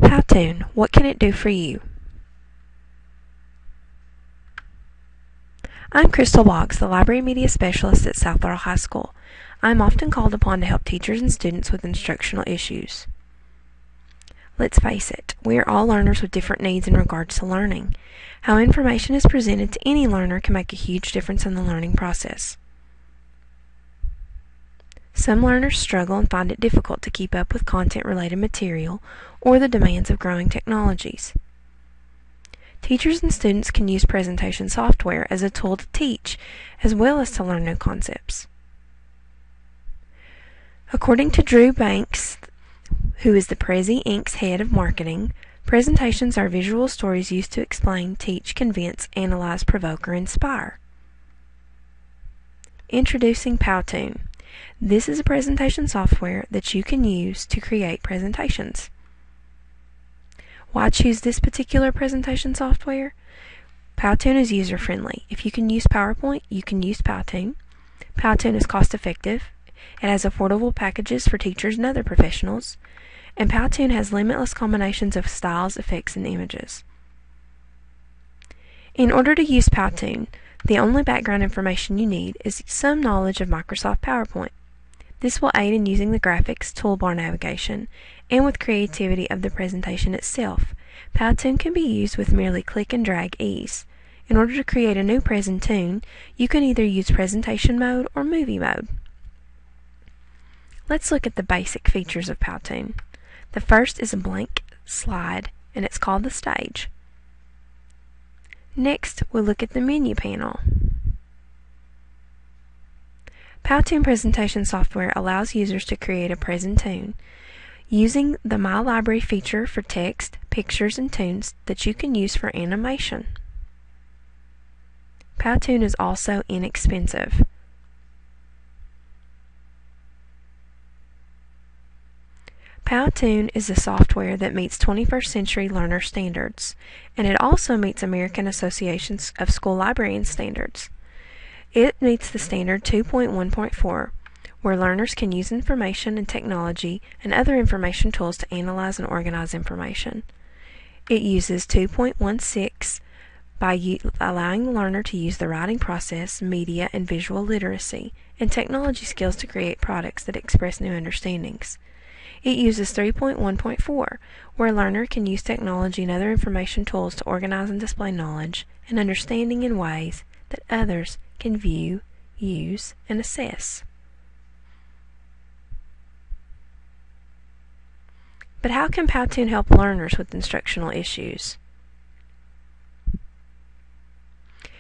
Powtoon, what can it do for you? I'm Crystal Boggs, the Library Media Specialist at South Laurel High School. I'm often called upon to help teachers and students with instructional issues. Let's face it, we are all learners with different needs in regards to learning. How information is presented to any learner can make a huge difference in the learning process. Some learners struggle and find it difficult to keep up with content-related material or the demands of growing technologies. Teachers and students can use presentation software as a tool to teach, as well as to learn new concepts. According to Drew Banks, who is the Prezi Inc.'s head of marketing, presentations are visual stories used to explain, teach, convince, analyze, provoke, or inspire. Introducing Powtoon. This is a presentation software that you can use to create presentations. Why choose this particular presentation software? Powtoon is user-friendly. If you can use PowerPoint, you can use Powtoon. Powtoon is cost-effective. It has affordable packages for teachers and other professionals. And Powtoon has limitless combinations of styles, effects, and images. In order to use Powtoon, the only background information you need is some knowledge of Microsoft PowerPoint. This will aid in using the graphics, toolbar navigation, and with creativity of the presentation itself. Powtoon can be used with merely click and drag ease. In order to create a new Presentoon, you can either use presentation mode or movie mode. Let's look at the basic features of Powtoon. The first is a blank slide, and it's called the stage. Next, we'll look at the menu panel. Powtoon presentation software allows users to create a Presentoon using the My Library feature for text, pictures, and tunes that you can use for animation. Powtoon is also inexpensive. Powtoon is a software that meets 21st century learner standards, and it also meets American Association of School Librarians standards. It meets the standard 2.1.4, where learners can use information and technology and other information tools to analyze and organize information. It uses 2.16 by allowing the learner to use the writing process, media, and visual literacy, and technology skills to create products that express new understandings. It uses 3.1.4, where a learner can use technology and other information tools to organize and display knowledge and understanding in ways that others can view, use, and assess. But how can Powtoon help learners with instructional issues?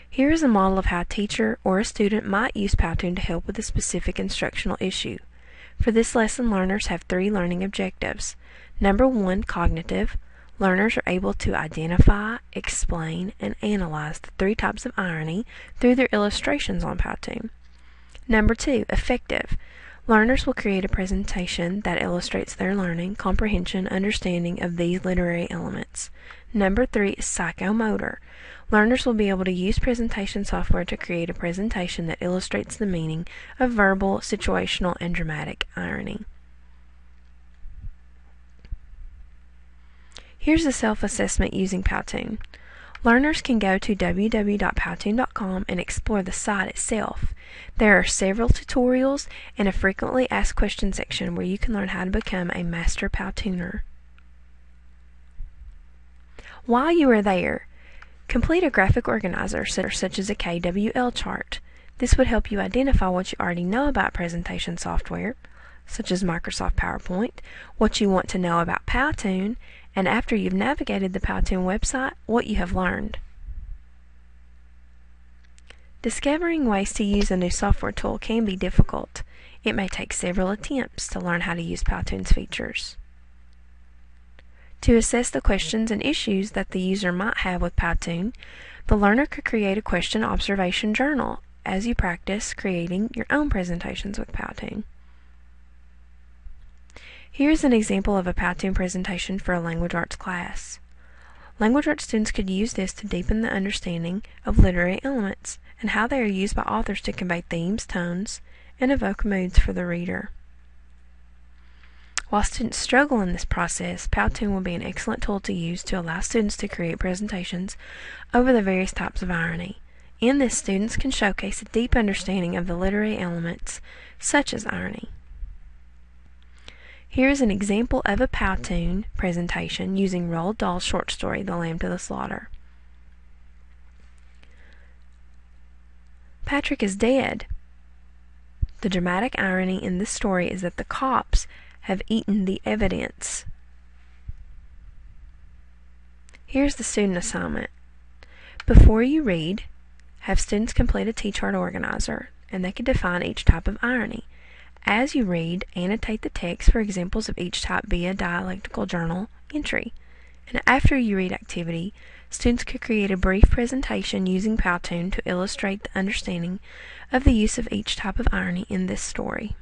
Here is a model of how a teacher or a student might use Powtoon to help with a specific instructional issue. For this lesson, learners have 3 learning objectives. Number 1, cognitive. Learners are able to identify, explain, and analyze the 3 types of irony through their illustrations on Powtoon. Number 2, affective. Learners will create a presentation that illustrates their learning, comprehension, understanding of these literary elements. Number 3 is psychomotor. Learners will be able to use presentation software to create a presentation that illustrates the meaning of verbal, situational, and dramatic irony. Here's a self-assessment using Powtoon. Learners can go to www.powtoon.com and explore the site itself. There are several tutorials and a frequently asked questions section where you can learn how to become a master Powtooner. While you are there, complete a graphic organizer such as a KWL chart. This would help you identify what you already know about presentation software, such as Microsoft PowerPoint, what you want to know about Powtoon, and after you've navigated the Powtoon website, what you have learned. Discovering ways to use a new software tool can be difficult. It may take several attempts to learn how to use Powtoon's features. To assess the questions and issues that the user might have with Powtoon, the learner could create a question observation journal as you practice creating your own presentations with Powtoon. Here's an example of a Powtoon presentation for a language arts class. Language arts students could use this to deepen the understanding of literary elements and how they are used by authors to convey themes, tones, and evoke moods for the reader. While students struggle in this process, Powtoon will be an excellent tool to use to allow students to create presentations over the various types of irony. In this, students can showcase a deep understanding of the literary elements, such as irony. Here is an example of a Powtoon presentation using Roald Dahl's short story, The Lamb to the Slaughter. Patrick is dead. The dramatic irony in this story is that the cops have eaten the evidence. Here's the student assignment. Before you read, have students complete a T-chart organizer, and they can define each type of irony. As you read, annotate the text for examples of each type via dialectical journal entry. And after you read activity, students could create a brief presentation using Powtoon to illustrate the understanding of the use of each type of irony in this story.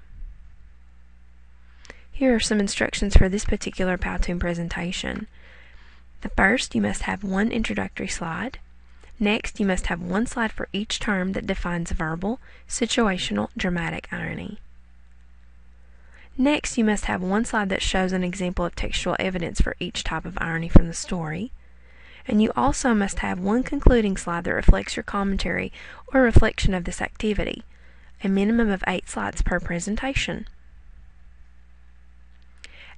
Here are some instructions for this particular Powtoon presentation. The first, you must have one introductory slide. Next, you must have one slide for each term that defines verbal, situational, dramatic irony. Next, you must have one slide that shows an example of textual evidence for each type of irony from the story. And you also must have one concluding slide that reflects your commentary or reflection of this activity, a minimum of 8 slides per presentation.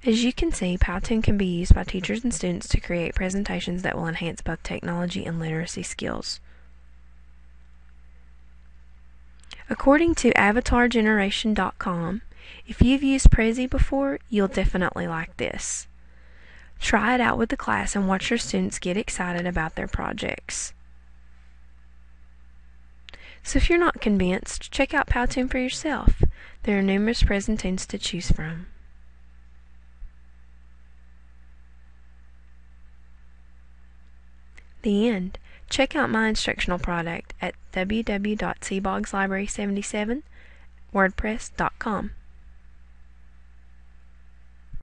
As you can see, Powtoon can be used by teachers and students to create presentations that will enhance both technology and literacy skills. According to avatargeneration.com, if you've used Prezi before, you'll definitely like this. Try it out with the class and watch your students get excited about their projects. So if you're not convinced, check out Powtoon for yourself. There are numerous presentations to choose from. The end. Check out my instructional product at www.cbogslibrary77wordpress.com.